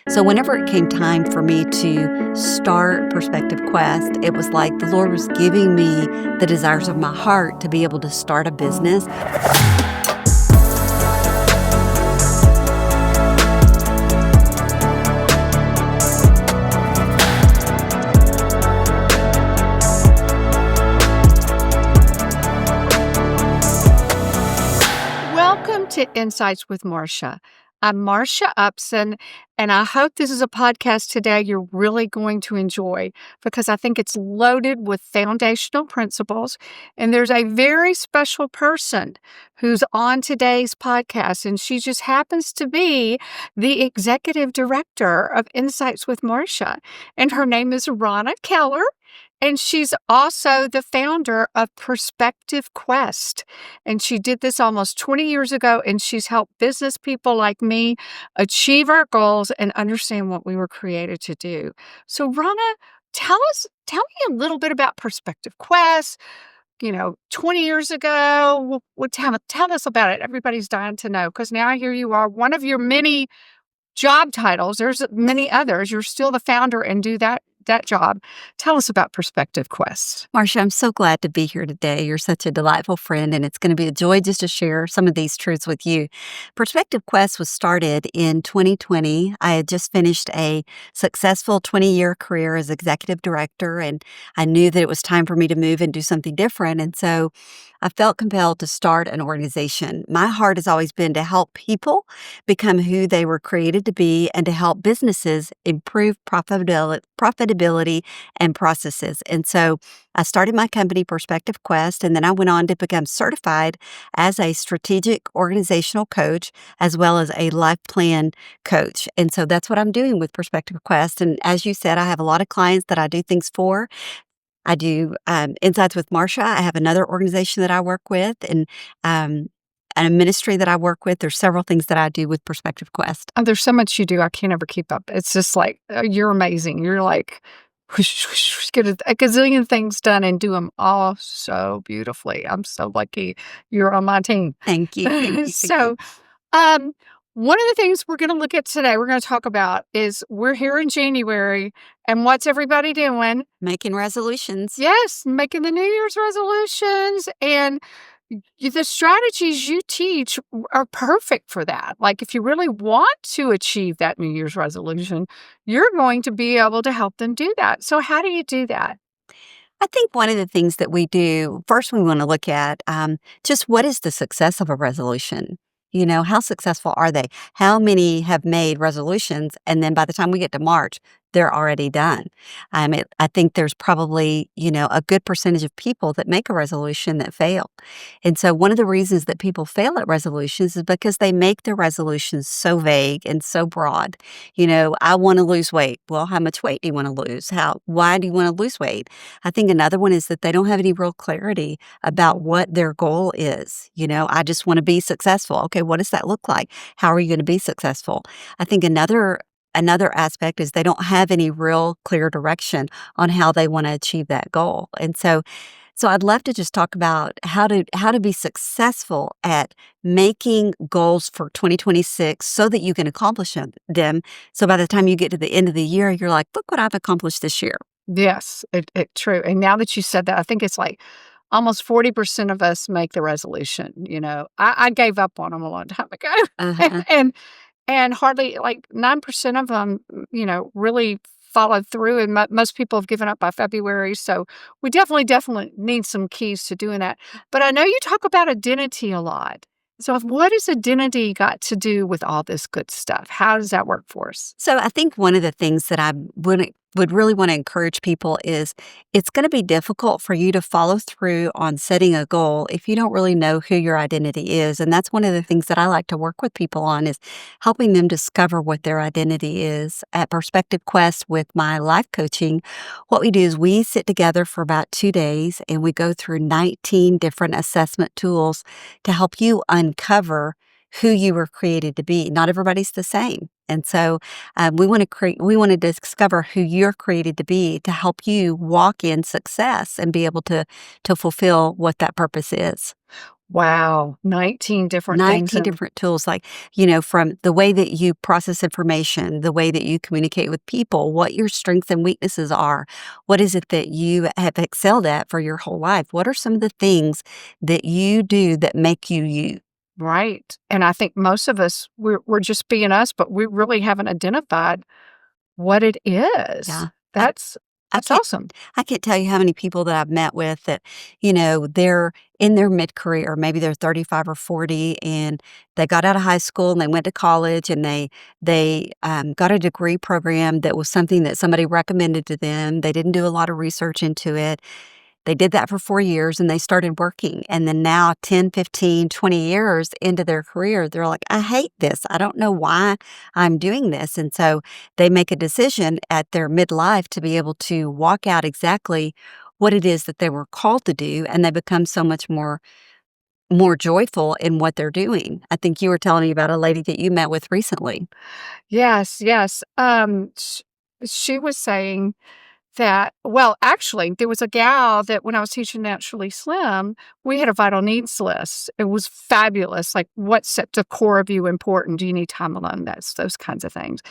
So whenever it came time for me to start Perspective Quest, it was like the Lord was giving me the desires of my heart to be able to start a business. Welcome to Insights with Marcia. I'm Marcia Upson, and I hope this is a podcast today you're really going to enjoy because I think it's loaded with foundational principles. And there's a very special person who's on today's podcast, and she just happens to be the executive director of Insights with Marcia. And her name is Ronna Keller. And she's also the founder of Perspective Quest. And she did this almost 20 years ago, and she's helped business people like me achieve our goals and understand what we were created to do. So, Ronna, tell me a little bit about Perspective Quest. 20 years ago, tell us about it. Everybody's dying to know because now here you are, one of your many job titles. There's many others. You're still the founder and do that job. Tell us about Perspective Quest. Marcia, I'm so glad to be here today. You're such a delightful friend, and it's going to be a joy just to share some of these truths with you. Perspective Quest was started in 2020. I had just finished a successful 20-year career as executive director, and I knew that it was time for me to move and do something different. And so I felt compelled to start an organization. My heart has always been to help people become who they were created to be and to help businesses improve profitability and processes. And so I started my company, Perspective Quest, and then I went on to become certified as a strategic organizational coach as well as a life plan coach. And so that's what I'm doing with Perspective Quest. And as you said, I have a lot of clients that I do things for. I do Insights with Marcia. I have another organization that I work with and a ministry that I work with. There's several things that I do with Perspective Quest. Oh, there's so much you do. I can't ever keep up. It's just like, you're amazing. You're like, get a gazillion things done and do them all so beautifully. I'm so lucky you're on my team. Thank you. Thank you. So, one of the things we're going to look at today, we're going to talk about is we're here in January, and what's everybody doing? Making resolutions. Yes, making the New Year's resolutions, and the strategies you teach are perfect for that. Like if you really want to achieve that New Year's resolution, you're going to be able to help them do that. So how do you do that? I think one of the things that we do, first we want to look at just what is the success of a resolution? How successful are they? How many have made resolutions? And then by the time we get to March, they're already done. I think there's probably, a good percentage of people that make a resolution that fail. And so one of the reasons that people fail at resolutions is because they make their resolutions so vague and so broad. I want to lose weight. Well, how much weight do you want to lose? Why do you want to lose weight? I think another one is that they don't have any real clarity about what their goal is. I just want to be successful. Okay, what does that look like? How are you going to be successful? I think another aspect is they don't have any real clear direction on how they want to achieve that goal. And so I'd love to just talk about how to be successful at making goals for 2026 so that you can accomplish them. So by the time you get to the end of the year, you're like, look what I've accomplished this year. Yes, true. And now that you said that, I think it's like almost 40% of us make the resolution. I gave up on them a long time ago. Uh-huh. And hardly like 9% of them, really followed through. And most people have given up by February. So we definitely need some keys to doing that. But I know you talk about identity a lot. So what has identity got to do with all this good stuff? How does that work for us? So I think one of the things that I would really want to encourage people is it's going to be difficult for you to follow through on setting a goal if you don't really know who your identity is. And that's one of the things that I like to work with people on is helping them discover what their identity is. At Perspective Quest with my life coaching, what we do is we sit together for about 2 days and we go through 19 different assessment tools to help you uncover who you were created to be. Not everybody's the same. And so we want to discover who you're created to be to help you walk in success and be able to fulfill what that purpose is. Wow, 19 different things 19 and different tools, like, from the way that you process information, the way that you communicate with people, what your strengths and weaknesses are. What is it that you have excelled at for your whole life? What are some of the things that you do that make you you? right, and I think most of us, we're just being us, but we really haven't identified what it is. Yeah. I That's I that's can't awesome. I can't tell you how many people that I've met with that, they're in their mid-career, maybe they're 35 or 40, and they got out of high school and they went to college and they got a degree program that was something that somebody recommended to them. They didn't do a lot of research into it. They did that for 4 years and they started working, and then now 10, 15, 20 years into their career, they're like, "I hate this. I don't know why I'm doing this." And so they make a decision at their midlife to be able to walk out exactly what it is that they were called to do, and they become so much more joyful in what they're doing. I think you were telling me about a lady that you met with recently. Yes, yes, she was saying that well, actually, there was a gal that when I was teaching Naturally Slim, we had a vital needs list. It was fabulous, like, what's at the core of you important? Do you need time alone? That's those kinds of things.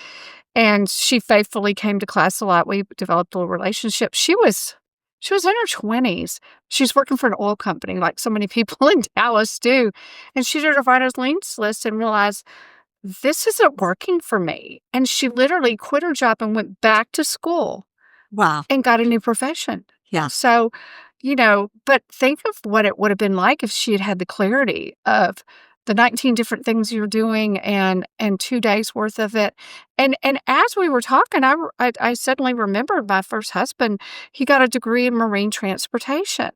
And she faithfully came to class a lot. We developed a little relationship. She was in her 20s. She's working for an oil company like so many people in Dallas do. And she did her vital needs list and realized this isn't working for me. And she literally quit her job and went back to school Wow. and got a new profession. Yeah. So, but think of what it would have been like if she had had the clarity of the 19 different things you're doing and 2 days worth of it. And as we were talking, I suddenly remembered my first husband, he got a degree in marine transportation.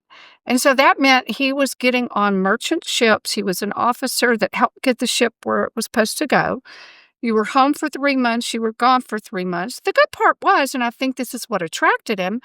And so that meant he was getting on merchant ships. He was an officer that helped get the ship where it was supposed to go. You were home for 3 months, you were gone for 3 months. The good part was, and I think this is what attracted him,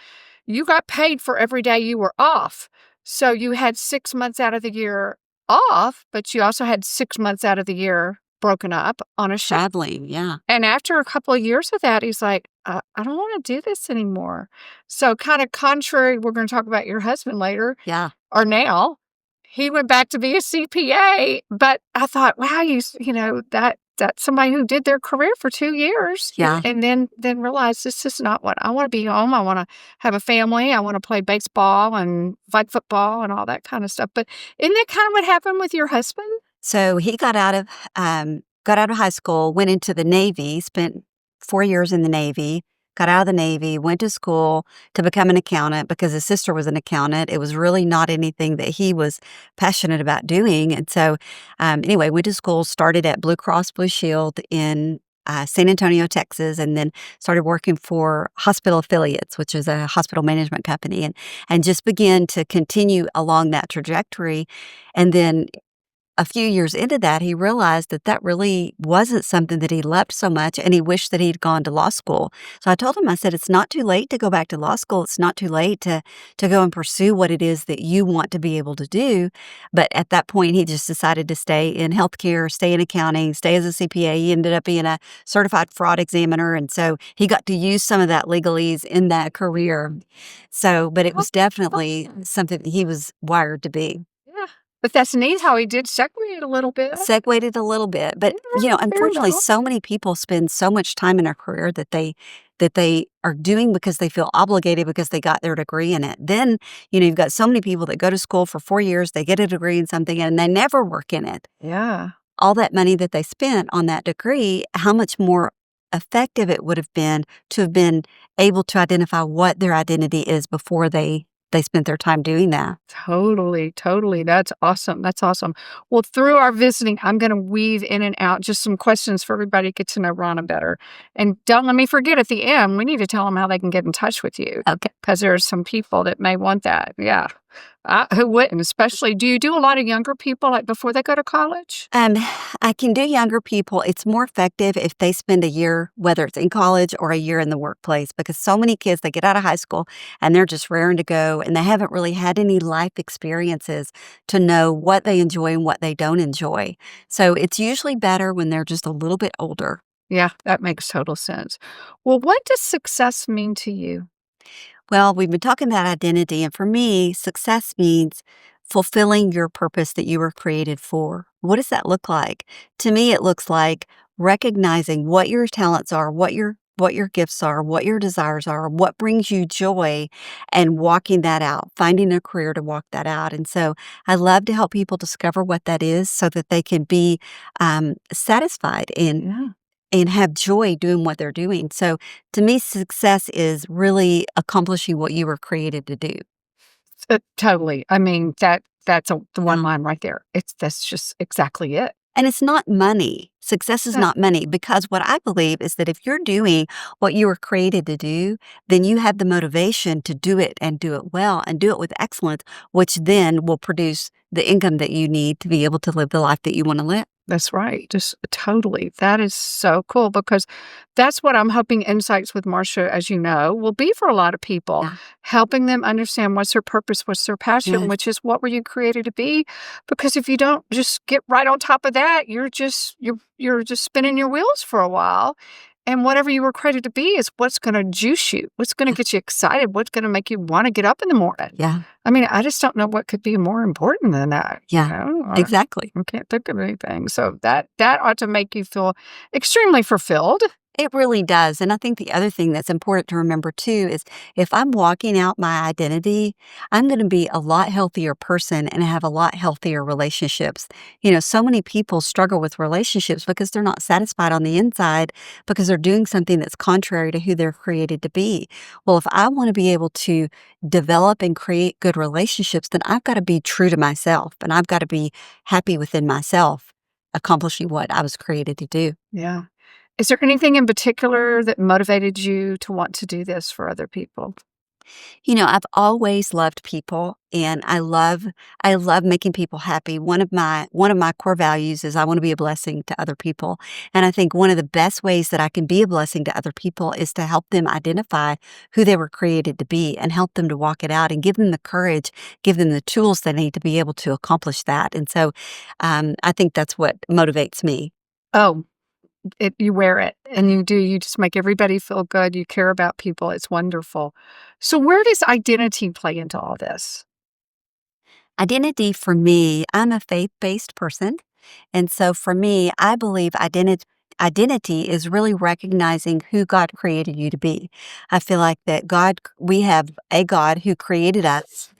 you got paid for every day you were off. So you had 6 months out of the year off, but you also had 6 months out of the year broken up on a ship. Traveling, yeah. And after a couple of years of that, he's like, I don't want to do this anymore. So, kind of contrary, we're going to talk about your husband later Yeah. or now. He went back to be a CPA, but I thought, wow, that's somebody who did their career for 2 years Yeah. and then realized this is not what I want to be home. I want to have a family. I want to play baseball and fight football and all that kind of stuff. But isn't that kind of what happened with your husband? So he got out of high school, went into the Navy, spent 4 years in the Navy, got out of the Navy, went to school to become an accountant because his sister was an accountant. It was really not anything that he was passionate about doing. And so, anyway, went to school, started at Blue Cross Blue Shield in San Antonio, Texas, and then started working for Hospital Affiliates, which is a hospital management company, and just began to continue along that trajectory. And then a few years into that, he realized that that really wasn't something that he loved so much, and he wished that he'd gone to law school. So I told him, I said, "It's not too late to go back to law school. It's not too late to go and pursue what it is that you want to be able to do." But at that point, he just decided to stay in healthcare, stay in accounting, stay as a CPA. He ended up being a certified fraud examiner, and so he got to use some of that legalese in that career. So, but it Oh, was definitely awesome. something that he was wired to be. Yeah. But that's neat how he did segue it a little bit. Segued it a little bit, but, Yeah, very unfortunately, well. so many people spend so much time in their career that they are doing because they feel obligated because they got their degree in it. Then, you've got so many people that go to school for 4 years, they get a degree in something, and they never work in it. Yeah. All that money that they spent on that degree, how much more effective it would have been to have been able to identify what their identity is before they spent their time doing that. Totally, totally. That's awesome. That's awesome. Well, through our visiting, I'm going to weave in and out just some questions for everybody to get to know Ronna better. And don't let me forget at the end, we need to tell them how they can get in touch with you Okay. because there are some people that may want that. Yeah. Who wouldn't? Especially, do you do a lot of younger people like before they go to college? Um, I can do younger people. It's more effective if they spend a year, whether it's in college or a year in the workplace, because so many kids, they get out of high school and they're just raring to go and they haven't really had any life experiences to know what they enjoy and what they don't enjoy. So it's usually better when they're just a little bit older. Yeah, that makes total sense. Well, what does success mean to you? Well, we've been talking about identity, and for me, success means fulfilling your purpose that you were created for. What does that look like? To me, it looks like recognizing what your talents are, what your gifts are, what your desires are, what brings you joy, and walking that out, finding a career to walk that out. And so I love to help people discover what that is so that they can be satisfied Yeah. and have joy doing what they're doing. So to me, success is really accomplishing what you were created to do. Totally. I mean, that's the one Yeah. line right there. That's just exactly it. And it's not money. Success is No, not money because what I believe is that if you're doing what you were created to do, then you have the motivation to do it and do it well and do it with excellence, which then will produce the income that you need to be able to live the life that you want to live. that's right. Just totally. That is so cool because that's what I'm hoping Insights with Marcia, as you know, will be for a lot of people, Yeah. helping them understand what's their purpose, what's their passion, Yes. which is what were you created to be? Because if you don't just get right on top of that, you're just spinning your wheels for a while. And whatever you were created to be is what's going to juice you, what's going to get you excited, what's going to make you want to get up in the morning. Yeah. I mean, I just don't know what could be more important than that. Yeah. Exactly. I can't think of anything. So that ought to make you feel extremely fulfilled. It really does. And I think the other thing that's important to remember too is if I'm walking out my identity, I'm going to be a lot healthier person and have a lot healthier relationships. So many people struggle with relationships because they're not satisfied on the inside because they're doing something that's contrary to who they're created to be. Well, if I want to be able to develop and create good relationships, then I've got to be true to myself and I've got to be happy within myself, accomplishing what I was created to do. Yeah. Is there anything in particular that motivated you to want to do this for other people? I've always loved people and I love making people happy. One of my core values is I want to be a blessing to other people. And I think one of the best ways that I can be a blessing to other people is to help them identify who they were created to be and help them to walk it out and give them the courage, give them the tools they need to be able to accomplish that. And so I think that's what motivates me. Oh, you wear it and you just make everybody feel good. You care about people. It's wonderful. So where does identity play into all this? Identity for me, I'm a faith-based person. And so for me, I believe identity is really recognizing who God created you to be. I feel like that we have a God who created us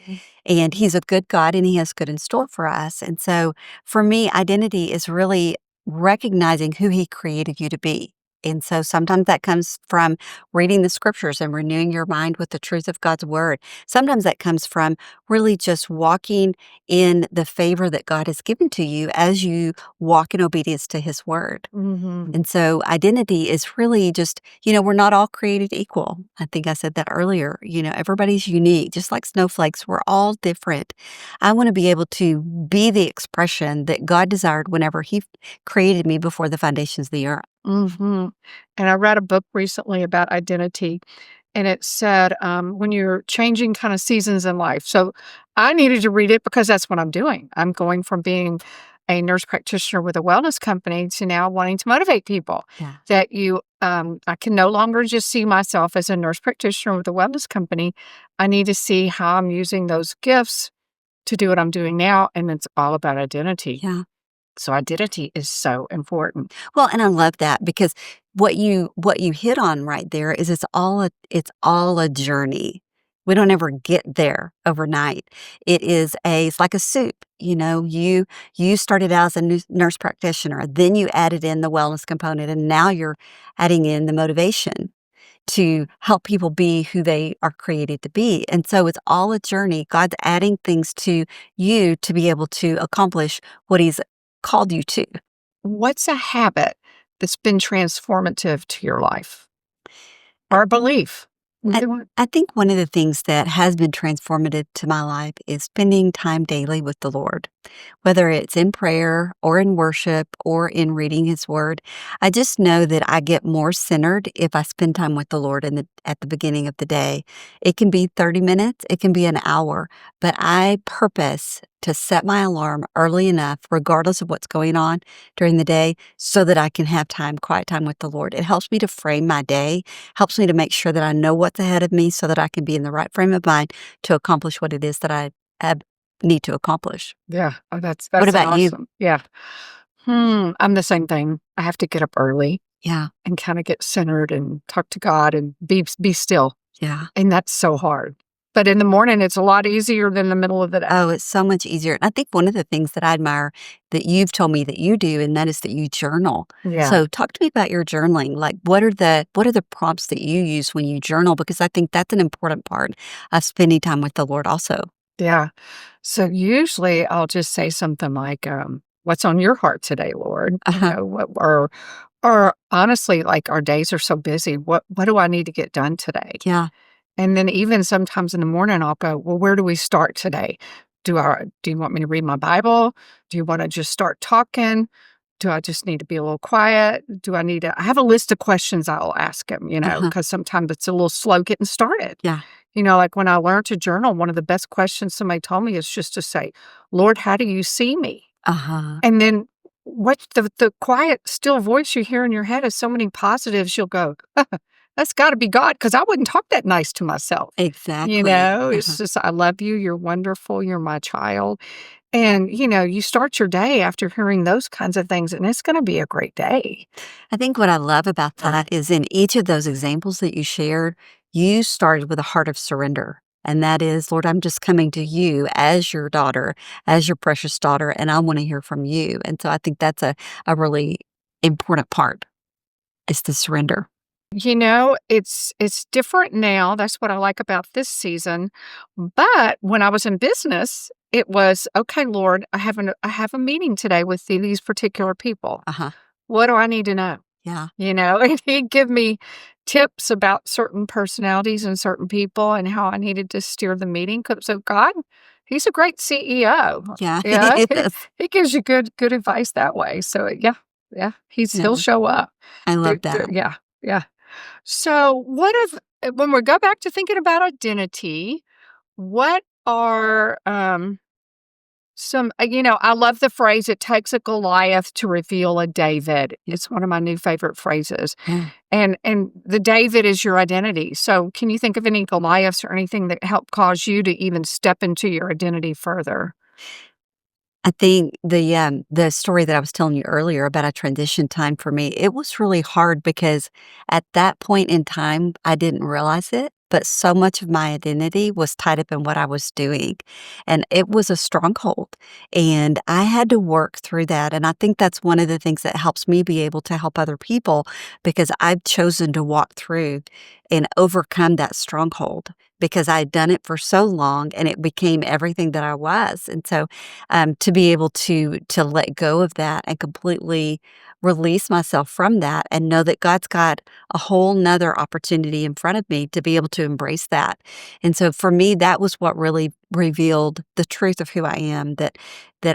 and he's a good God and he has good in store for us. And so for me, identity is really recognizing who he created you to be. And so sometimes that comes from reading the scriptures and renewing your mind with the truth of God's word. Sometimes that comes from really just walking in the favor that God has given to you as you walk in obedience to his word. Mhm. And so identity is really just, we're not all created equal. I think I said that earlier. Everybody's unique, just like snowflakes. We're all different. I want to be able to be the expression that God desired whenever he created me before the foundations of the earth. Mhm. And I read a book recently about identity, and it said, when you're changing kind of seasons in life. So I needed to read it because that's what I'm doing. I'm going from being a nurse practitioner with a wellness company to now wanting to motivate people Yeah. that I can no longer just see myself as a nurse practitioner with a wellness company. I need to see how I'm using those gifts to do what I'm doing now. And it's all about identity. Yeah. So identity is so important. Well, and I love that because what you hit on right there is it's all a journey. We don't ever get there overnight. It's like a soup. You started out as a nurse practitioner, then you added in the wellness component, and now you're adding in the motivation to help people be who they are created to be. And so it's all a journey. God's adding things to you to be able to accomplish what he's called you to. What's a habit that's been transformative to your life or a belief? I, Either one. I think one of the things that has been transformative to my life is spending time daily with the Lord, whether it's in prayer or in worship or in reading His Word. I just know that I get more centered if I spend time with the Lord at the beginning of the day. It can be 30 minutes, it can be an hour, but I purpose to set my alarm early enough, regardless of what's going on during the day, so that I can have quiet time with the Lord. It helps me to frame my day, helps me to make sure that I know what's ahead of me so that I can be in the right frame of mind to accomplish what it is that I have need to accomplish. Yeah. Oh, that's What an about you? awesome. Yeah. I'm the same thing. I have to get up early Yeah, and kinda get centered and talk to God and be still, yeah. and that's so hard. But in the morning, it's a lot easier than the middle of the day. Oh, it's so much easier. And I think one of the things that I admire that you've told me that you do, and that is that you journal. Yeah. So talk to me about your journaling. Like what are the prompts that you use when you journal? Because I think that's an important part of spending time with the Lord also. Yeah. So usually I'll just say something like, "What's on your heart today, Lord?" Uh-huh. What or honestly, like, our days are so busy, what do I need to get done today? Yeah. And then even sometimes in the morning, I'll go, "Well, where do we start today? Do you want me to read my Bible? Do you wanna just start talking? Do I just need to be a little quiet? Do I need to" I have a list of questions I'll ask him, Uh-huh. because sometimes it's a little slow getting started. Yeah. Like when I learned to journal, one of the best questions somebody told me is just to say, "Lord, how do you see me?" Uh-huh. And then what the quiet, still voice you hear in your head is so many positives, you'll go, "That's gotta be God, because I wouldn't talk that nice to myself." Exactly. It's Uh-huh. just, "I love you, you're wonderful, you're my child." And, you start your day after hearing those kinds of things, and it's gonna be a great day. I think what I love about that is in each of those examples that you shared, you started with a heart of surrender. And that is, Lord, I'm just coming to you as your daughter, as your precious daughter, and I want to hear from you. And so I think that's a really important part is the surrender. It's different now, that's what I like about this season, but when I was in business, it was, "Okay, Lord, I have a meeting today with these particular people. Uh-huh. What do I need to know?" Yeah. And he'd give me tips about certain personalities and certain people and how I needed to steer the meeting. So God, he's a great CEO. Yeah. Yeah, Yes. he gives you good advice that way. So, yeah, yeah, he'll Yeah. show up. I love that. Yeah, yeah. So, what if when we go back to thinking about identity, what are I love the phrase, "It takes a Goliath to reveal a David." Yeah. It's one of my new favorite phrases. Yeah. And the David is your identity. So, can you think of any Goliaths or anything that helped cause you to even step into your identity further? I think the story that I was telling you earlier about a transition time for me, it was really hard because at that point in time, I didn't realize it, but so much of my identity was tied up in what I was doing, and it was a stronghold, and I had to work through that, and I think that's one of the things that helps me be able to help other people because I've chosen to walk through and overcome that stronghold because I had done it for so long and it became everything that I was, and so to be able to let go of that and completely release myself from that and know that God's got a whole nother opportunity in front of me to be able to embrace that. And so for me, that was what really revealed the truth of who I am, that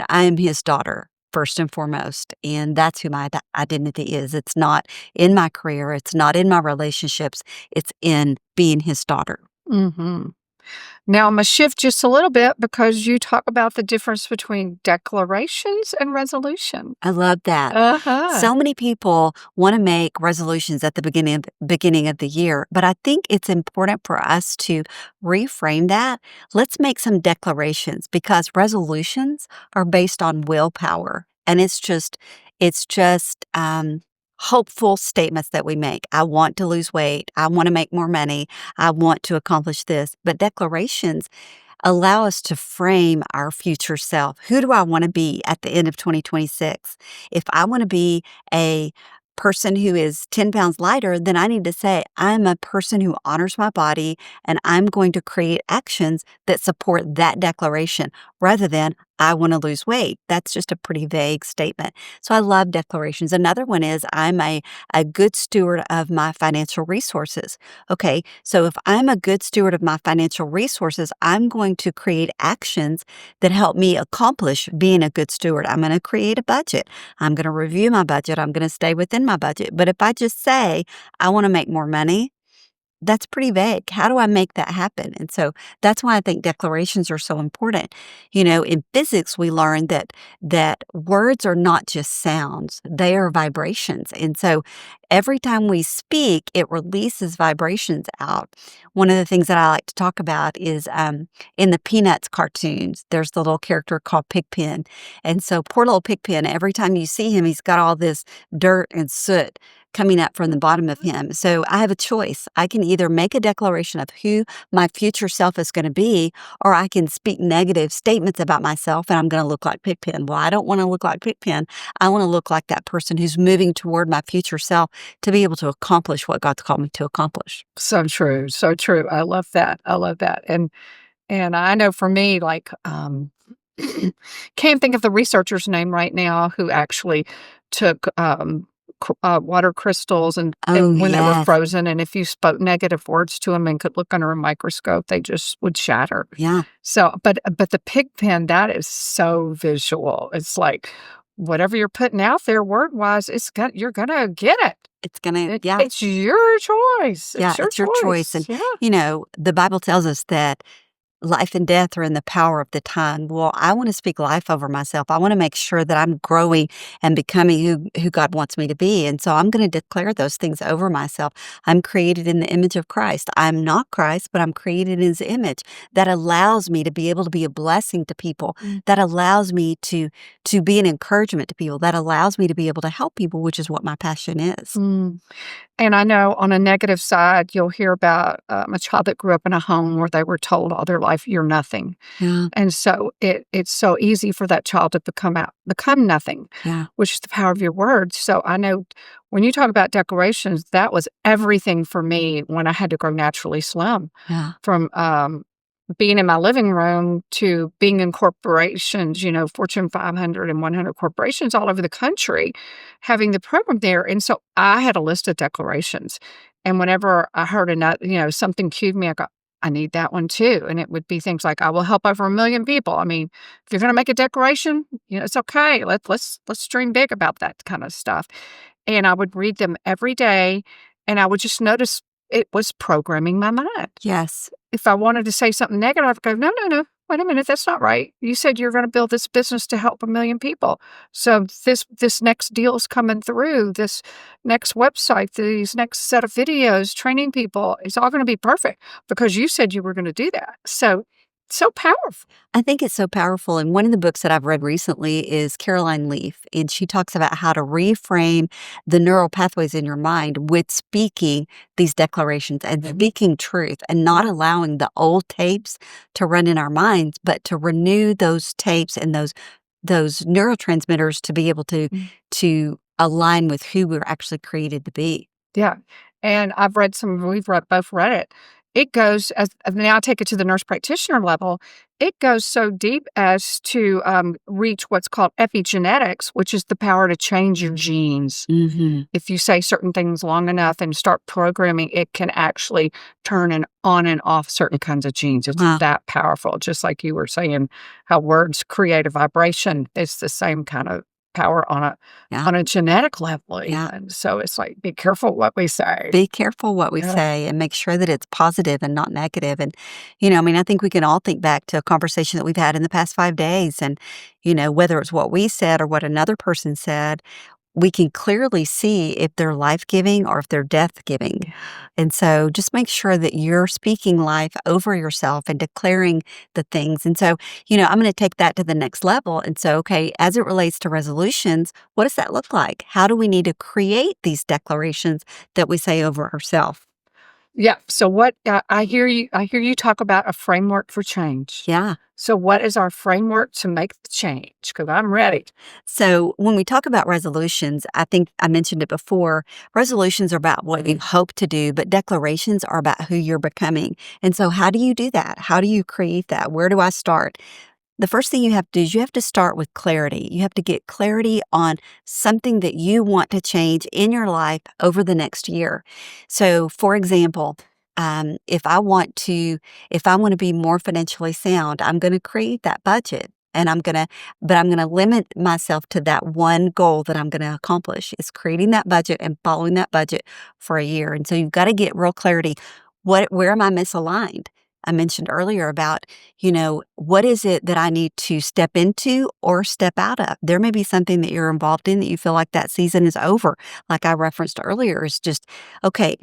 I am his daughter first and foremost. And that's who my identity is. It's not in my career, it's not in my relationships, it's in being his daughter. Mhm. Now, I'm gonna shift just a little bit because you talk about the difference between declarations and resolution. I love that. Uh-huh. So many people want to make resolutions at the beginning of the year, but I think it's important for us to reframe that. Let's make some declarations because resolutions are based on willpower, and it's just hopeful statements that we make. I want to lose weight. I want to make more money. I want to accomplish this. But declarations allow us to frame our future self. Who do I want to be at the end of 2026? If I want to be a person who is 10 pounds lighter, then I need to say, I'm a person who honors my body and I'm going to create actions that support that declaration rather than I want to lose weight. That's just a pretty vague statement. So I love declarations. Another one is I'm a good steward of my financial resources. Okay, so if I'm a good steward of my financial resources, I'm going to create actions that help me accomplish being a good steward. I'm going to create a budget. I'm going to review my budget. I'm going to stay within my budget. But if I just say, I want to make more money, that's pretty vague. How do I make that happen? And so that's why I think declarations are so important. In physics, we learned that words are not just sounds; they are vibrations. And so, every time we speak, it releases vibrations out. One of the things that I like to talk about is in the Peanuts cartoons, there's the little character called Pigpen. And so poor little Pigpen, every time you see him, he's got all this dirt and soot coming up from the bottom of him. So I have a choice. I can either make a declaration of who my future self is going to be, or I can speak negative statements about myself and I'm going to look like Pigpen. Well, I don't want to look like Pigpen. I want to look like that person who's moving toward my future self to be able to accomplish what God's called me to accomplish. So true, so true. I love that. I love that. And I know for me, like, can't think of the researcher's name right now who actually took water crystals Oh, and when they were yes. frozen, and if you spoke negative words to them and could look under a microscope, they just would shatter. Yeah. So, but the pig pen, that is so visual. It's like whatever you're putting out there word wise, you're gonna get it. It's going to, yeah. It's your choice. Yeah, It's your it's your choice. choice. And, Yeah. the Bible tells us that life and death are in the power of the tongue. Well, I want to speak life over myself. I want to make sure that I'm growing and becoming who God wants me to be. And so I'm going to declare those things over myself. I'm created in the image of Christ. I'm not Christ, but I'm created in his image. That allows me to be able to be a blessing to people. That allows me to be an encouragement to people. That allows me to be able to help people, which is what my passion is. Mm. And I know on a negative side, you'll hear about a child that grew up in a home where they were told all their life, "You're nothing," Yeah, and so it's so easy for that child to become nothing, yeah, which is the power of your words. So I know when you talk about declarations, that was everything for me when I had to grow naturally slim. yeah, From being in my living room to being in corporations, Fortune 500 and 100 corporations all over the country, having the program there. And so I had a list of declarations. And whenever I heard something cued me, I go, I need that one too. And it would be things like, I will help over 1 million people. I mean, if you're going to make a declaration, it's okay. Let's dream big about that kind of stuff. And I would read them every day. And I would just notice it was programming my mind. yes. If I wanted to say something negative, I'd go, "No, no, no. Wait a minute. That's not right. You said you're going to build this business to help 1 million people. So this next deal is coming through. This next website, these next set of videos, training people, it's all going to be perfect because you said you were going to do that." So powerful. I think it's so powerful. And one of the books that I've read recently is Caroline Leaf, and she talks about how to reframe the neural pathways in your mind with speaking these declarations and speaking truth and not allowing the old tapes to run in our minds, but to renew those tapes and those neurotransmitters to be able to align with who we're actually created to be. Yeah. And both read it. It goes as now I take it to the nurse practitioner level. It goes so deep as to reach what's called epigenetics, which is the power to change your genes. Mm-hmm. If you say certain things long enough and start programming, it can actually turn on and off certain kinds of genes. It's Wow. that powerful. Just like you were saying, how words create a vibration. It's the same kind of power Yeah. on a genetic level. Yeah. Even. So it's like, be careful what we say. Be careful what we Yeah. say and make sure that it's positive and not negative. And, I think we can all think back to a conversation that we've had in the past 5 days. And, whether it's what we said or what another person said, we can clearly see if they're life-giving or if they're death-giving. And so just make sure that you're speaking life over yourself and declaring the things. And so, I'm going to take that to the next level. And so, okay, as it relates to resolutions, what does that look like? How do we need to create these declarations that we say over ourselves? Yeah. So what I hear you talk about a framework for change. Yeah. So what is our framework to make the change? Because I'm ready. So when we talk about resolutions, I think I mentioned it before, resolutions are about what you hope to do, but declarations are about who you're becoming. And so how do you do that? How do you create that? Where do I start? The first thing you have to do is you have to start with clarity. You have to get clarity on something that you want to change in your life over the next year. So, for example, if I want to be more financially sound, I'm going to create that budget. And I'm going to limit myself to that one goal that I'm going to accomplish is creating that budget and following that budget for a year. And so you've got to get real clarity. Where am I misaligned? I mentioned earlier about, what is it that I need to step into or step out of? There may be something that you're involved in that you feel like that season is over. Like I referenced earlier, is just, okay,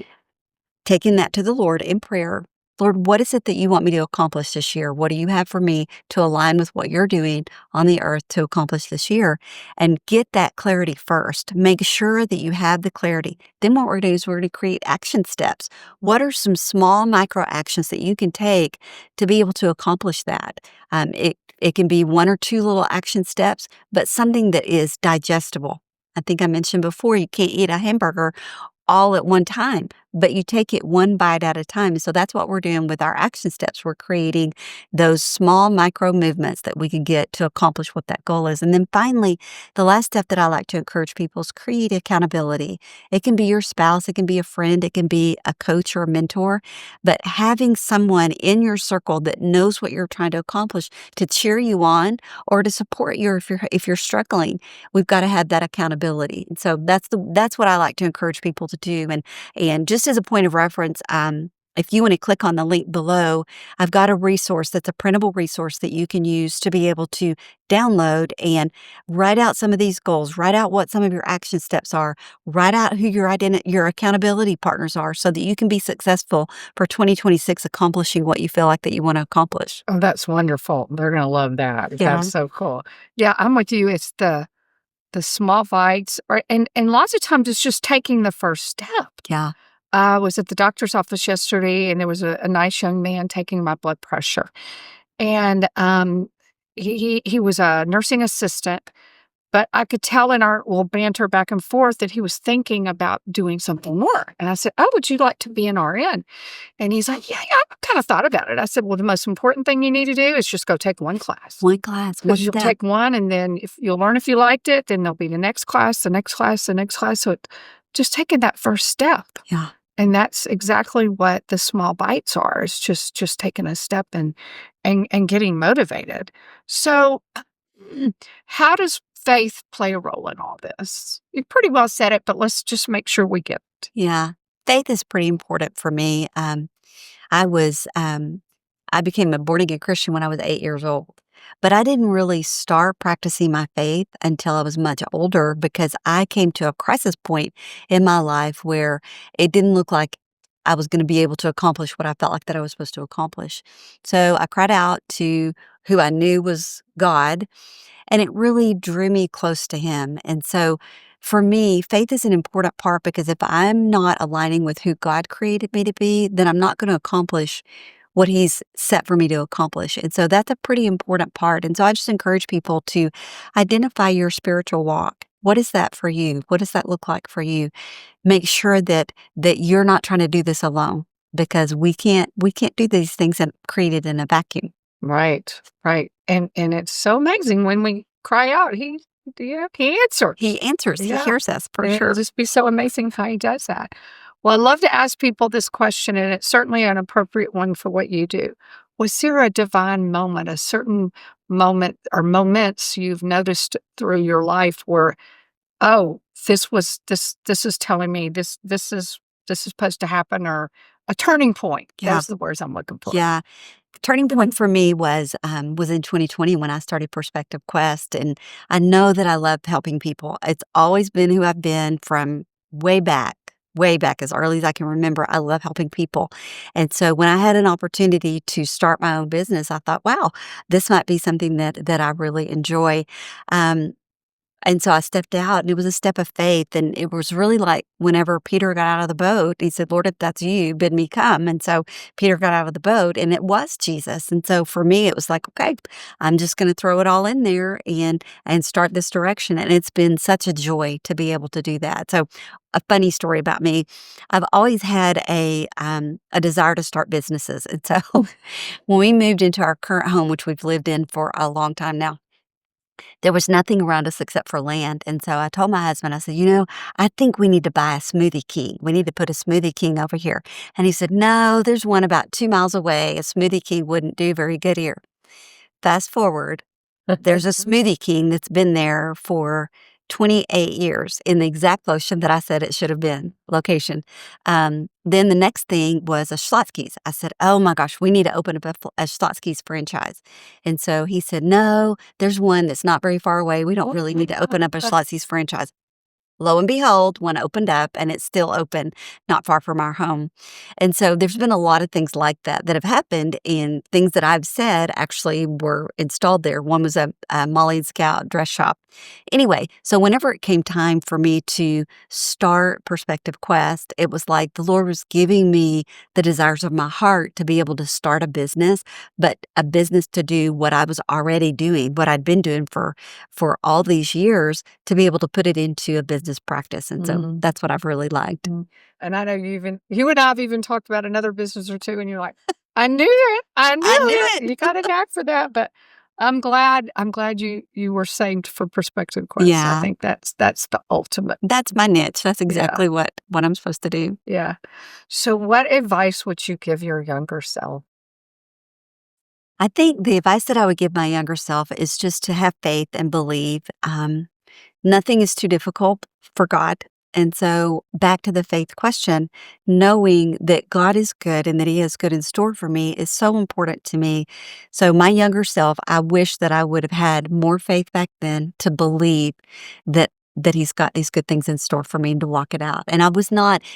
taking that to the Lord in prayer. Lord, what is it that you want me to accomplish this year? What do you have for me to align with what you're doing on the earth to accomplish this year? And get that clarity first. Make sure that you have the clarity. Then what we're going to do is we're going to create action steps. What are some small micro actions that you can take to be able to accomplish that? It can be one or two little action steps, but something that is digestible. I think I mentioned before, you can't eat a hamburger all at one time, but you take it one bite at a time. So that's what we're doing with our action steps. We're creating those small micro movements that we can get to accomplish what that goal is. And then finally, the last step that I like to encourage people is create accountability. It can be your spouse, it can be a friend, it can be a coach or a mentor, but having someone in your circle that knows what you're trying to accomplish to cheer you on or to support you if you're struggling, we've got to have that accountability. And so that's what I like to encourage people to do. And just as a point of reference, if you want to click on the link below, I've got a resource that's a printable resource that you can use to be able to download and write out some of these goals, write out what some of your action steps are, write out who your accountability partners are so that you can be successful for 2026 accomplishing what you feel like that you want to accomplish. Oh, that's wonderful. They're going to love that. Yeah. That's so cool. Yeah, I'm with you. It's the small bites, or and lots of times it's just taking the first step. Yeah. I was at the doctor's office yesterday, and there was a nice young man taking my blood pressure, and he was a nursing assistant, but I could tell in our little banter back and forth that he was thinking about doing something more. And I said, "Oh, would you like to be an RN?" And he's like, "Yeah, I kind of thought about it." I said, "Well, the most important thing you need to do is just go take one class. One class. Because you'll take one, and then if you'll learn if you liked it, then there'll be the next class, the next class, the next class." So just taking that first step. Yeah. And that's exactly what the small bites are. It's just taking a step and getting motivated. So how does faith play a role in all this? You pretty well said it, but let's just make sure we get it. Yeah. Faith is pretty important for me. I was, I became a born again Christian when I was 8 years old, but I didn't really start practicing my faith until I was much older because I came to a crisis point in my life where it didn't look like I was going to be able to accomplish what I felt like that I was supposed to accomplish. So I cried out to who I knew was God, and it really drew me close to him. And so for me, faith is an important part because if I'm not aligning with who God created me to be, then I'm not going to accomplish what he's set for me to accomplish. And so that's a pretty important part. And so I just encourage people to identify your spiritual walk. What is that for you? What does that look like for you? Make sure that you're not trying to do this alone because we can't do these things and created in a vacuum. Right, right. And it's so amazing when we cry out, he answers. He answers, he Yeah. hears us for It'll sure. just be so amazing how he does that. Well, I love to ask people this question, and it's certainly an appropriate one for what you do. Was there a divine moment, a certain moment or moments you've noticed through your life where, oh, this is telling me this is supposed to happen, or a turning point? Yeah. Those are the words I'm looking for. Yeah. Turning point for me was in 2020 when I started Perspective Quest, and I know that I love helping people. It's always been who I've been from way back as early as I can remember. I love helping people. And so when I had an opportunity to start my own business, I thought, wow, this might be something that I really enjoy. Um, and so I stepped out, and it was a step of faith, and it was really like whenever Peter got out of the boat, he said, "Lord, if that's you, bid me come." And so Peter got out of the boat, and it was Jesus. And so for me, it was like, okay, I'm just going to throw it all in there and start this direction. And it's been such a joy to be able to do that. So a funny story about me, I've always had a desire to start businesses. And so when we moved into our current home, which we've lived in for a long time now, there was nothing around us except for land. And so I told my husband, I said, I think we need to buy a Smoothie King. We need to put a Smoothie King over here. And he said, no, there's one about 2 miles away. A Smoothie King wouldn't do very good here. Fast forward, there's a Smoothie King that's been there for 28 years in the exact location that I said it should have been, location. Then the next thing was a Schlotzsky's. I said, "Oh my gosh, we need to open up a Schlotzsky's franchise." And so he said, "No, there's one that's not very far away. We don't really need to open up a Schlotzsky's franchise." Lo and behold, one opened up and it's still open not far from our home. And so there's been a lot of things like that that have happened, and things that I've said actually were installed there. One was a Molly and Scout dress shop. Anyway, so whenever it came time for me to start Perspective Quest, it was like the Lord was giving me the desires of my heart to be able to start a business, but a business to do what I was already doing, what I'd been doing for all these years, to be able to put it into a business practice. And so that's what I've really liked. And I know you and I have even talked about another business or two, and you're like, I knew it. I knew it. You got a knack for that. But I'm glad you were saved for Perspective Quest. Yeah. I think that's the ultimate. That's my niche. That's exactly what I'm supposed to do. Yeah. So what advice would you give your younger self? I think the advice that I would give my younger self is just to have faith and believe. Nothing is too difficult for God. And so, back to the faith question, knowing that God is good and that He has good in store for me is so important to me. So, my younger self, I wish that I would have had more faith back then to believe that He's got these good things in store for me and to walk it out. And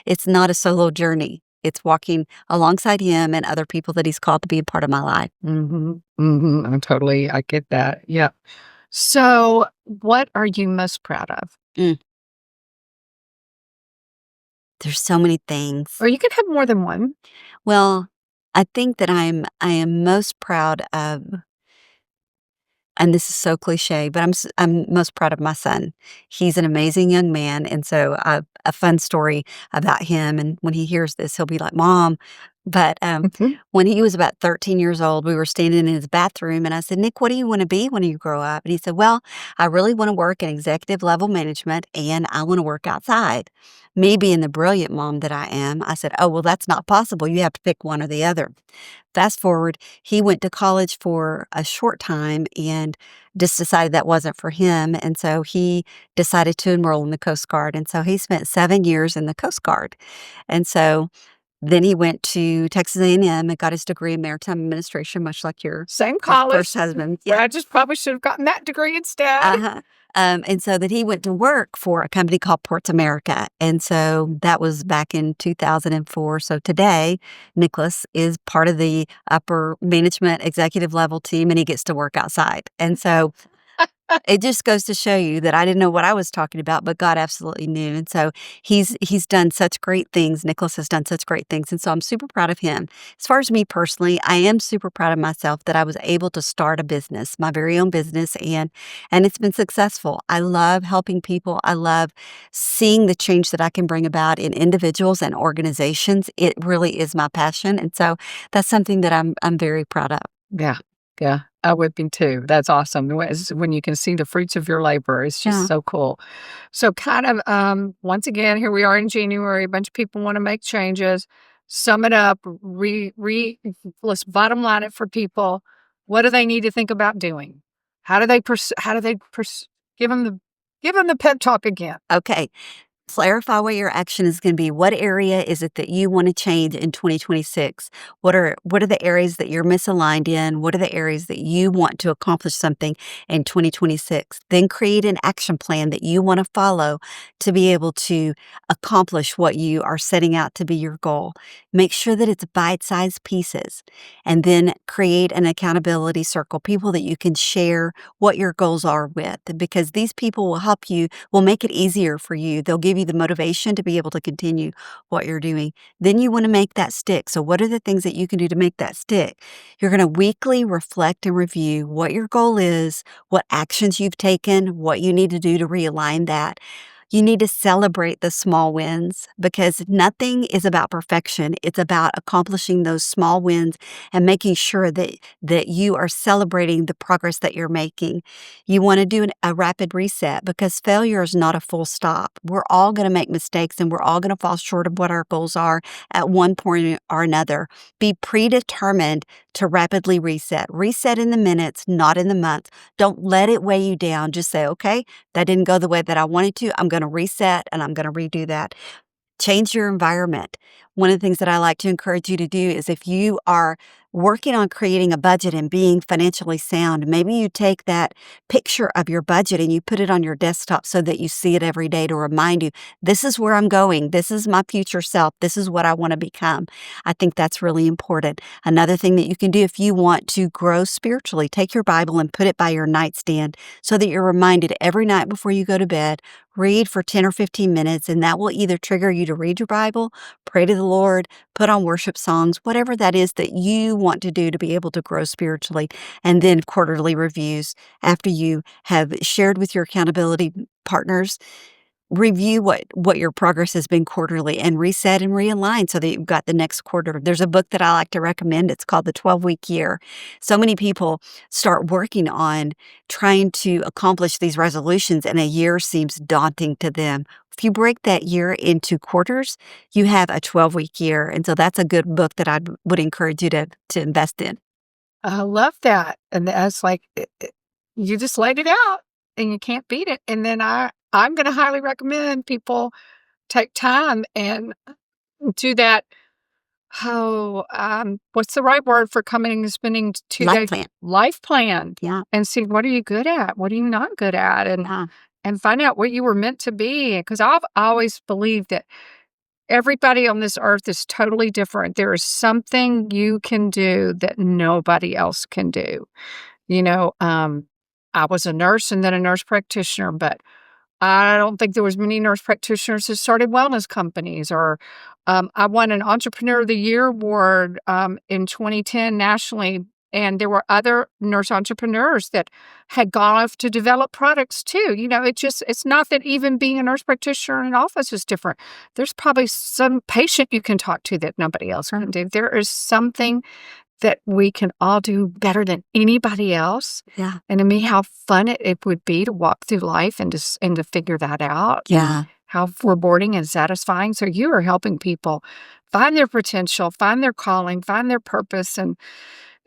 it's not a solo journey. It's walking alongside Him and other people that He's called to be a part of my life. I get that. Yeah. So, what are you most proud of? There's so many things. Or you can have more than one. Well, I think that I am most proud of, and this is so cliche, but I'm most proud of my son. He's an amazing young man, and so a fun story about him. And when he hears this, he'll be like, "Mom." But when he was about 13 years old, we were standing in his bathroom, and I said, "Nick, what do you want to be when you grow up?" And he said, "Well, I really want to work in executive level management, and I want to work outside." Me being the brilliant mom that I am, I said, "Oh, well, that's not possible. You have to pick one or the other." Fast forward, he went to college for a short time and just decided that wasn't for him. And so he decided to enroll in the Coast Guard. And so he spent 7 years in the Coast Guard. And so then he went to Texas A&M and got his degree in maritime administration, much like your Same college. first husband. Yeah. I just probably should have gotten that degree instead. Uh-huh. And so that he went to work for a company called Ports America. And so that was back in 2004. So today, Nicholas is part of the upper management executive level team, and he gets to work outside. And so it just goes to show you that I didn't know what I was talking about, but God absolutely knew. And so he's done such great things. Nicholas has done such great things. And so I'm super proud of him. As far as me personally, I am super proud of myself that I was able to start a business, my very own business, and it's been successful. I love helping people. I love seeing the change that I can bring about in individuals and organizations. It really is my passion. And so that's something that I'm very proud of. Yeah. Yeah. I would be too. That's awesome. When you can see the fruits of your labor, it's just so cool. So kind of, once again, here we are in January, a bunch of people want to make changes. Sum it up, let's bottom line it for people. What do they need to think about doing? How do they give them the pep talk again? Okay. Clarify what your action is going to be. What area is it that you want to change in 2026? What are the areas that you're misaligned in? What are the areas that you want to accomplish something in 2026? Then create an action plan that you want to follow to be able to accomplish what you are setting out to be your goal. Make sure that it's bite-sized pieces, and then create an accountability circle, people that you can share what your goals are with, because these people will help you, will make it easier for you. They'll give you the motivation to be able to continue what you're doing. Then you want to make that stick. So what are the things that you can do to make that stick? You're going to weekly reflect and review what your goal is, what actions you've taken, what you need to do to realign that. You need to celebrate the small wins, because nothing is about perfection. It's about accomplishing those small wins and making sure that you are celebrating the progress that you're making. You want to do a rapid reset, because failure is not a full stop. We're all going to make mistakes, and we're all going to fall short of what our goals are at one point or another. Be predetermined to rapidly reset. Reset in the minutes, not in the month. Don't let it weigh you down. Just say, okay, that didn't go the way that I wanted to. I'm going to reset and I'm going to redo that. Change your environment. One of the things that I like to encourage you to do is if you are working on creating a budget and being financially sound, maybe you take that picture of your budget and you put it on your desktop so that you see it every day to remind you, this is where I'm going. This is my future self. This is what I want to become. I think that's really important. Another thing that you can do if you want to grow spiritually, take your Bible and put it by your nightstand so that you're reminded every night before you go to bed, read for 10 or 15 minutes, and that will either trigger you to read your Bible, pray to the Lord, put on worship songs, whatever that is that you want to do to be able to grow spiritually. And then quarterly reviews after you have shared with your accountability partners. Review what your progress has been quarterly and reset and realign so that you've got the next quarter. There's a book that I like to recommend. It's called The 12-Week Year. So many people start working on trying to accomplish these resolutions, and a year seems daunting to them. If you break that year into quarters, you have a 12-week year. And so that's a good book that I would encourage you to invest in. I love that. And that's like, you just laid it out and you can't beat it. And then I'm going to highly recommend people take time and do that. What's the right word for coming and spending 2 Life days? plan. Life plan. Yeah. And see, what are you good at? What are you not good at? And find out what you were meant to be. Because I've always believed that everybody on this earth is totally different. There is something you can do that nobody else can do. I was a nurse and then a nurse practitioner, but I don't think there was many nurse practitioners who started wellness companies. Or I won an Entrepreneur of the Year award in 2010 nationally. And there were other nurse entrepreneurs that had gone off to develop products too. It's not that even being a nurse practitioner in an office is different. There's probably some patient you can talk to that nobody else can do. There is something that we can all do better than anybody else. Yeah. And to me, how fun it would be to walk through life and to figure that out. Yeah. How rewarding and satisfying. So you are helping people find their potential, find their calling, find their purpose. And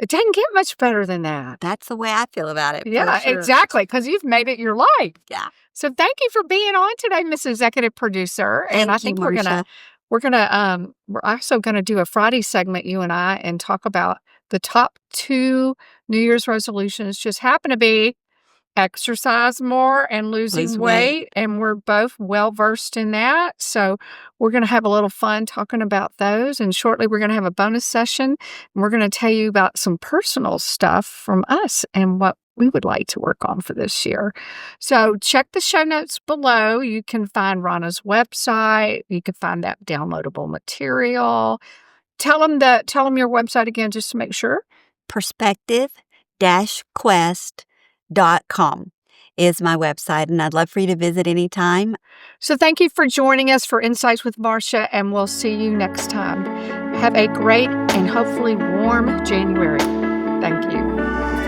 it doesn't get much better than that. That's the way I feel about it. Yeah, for sure. exactly. Because you've made it your life. Yeah. So thank you for being on today, Miss Executive Producer. And I think we're also gonna do a Friday segment, you and I, and talk about the top 2 New Year's resolutions. Just happen to be exercise more and losing Lose weight. weight. And we're both well versed in that. So we're going to have a little fun talking about those. And shortly, we're going to have a bonus session. And we're going to tell you about some personal stuff from us and what we would like to work on for this year. So check the show notes below. You can find Ronna's website. You can find that downloadable material. Tell them your website again, just to make sure. Perspective-quest.com is my website, and I'd love for you to visit anytime. So thank you for joining us for Insights with Marcia, and we'll see you next time. Have a great and hopefully warm January. Thank you.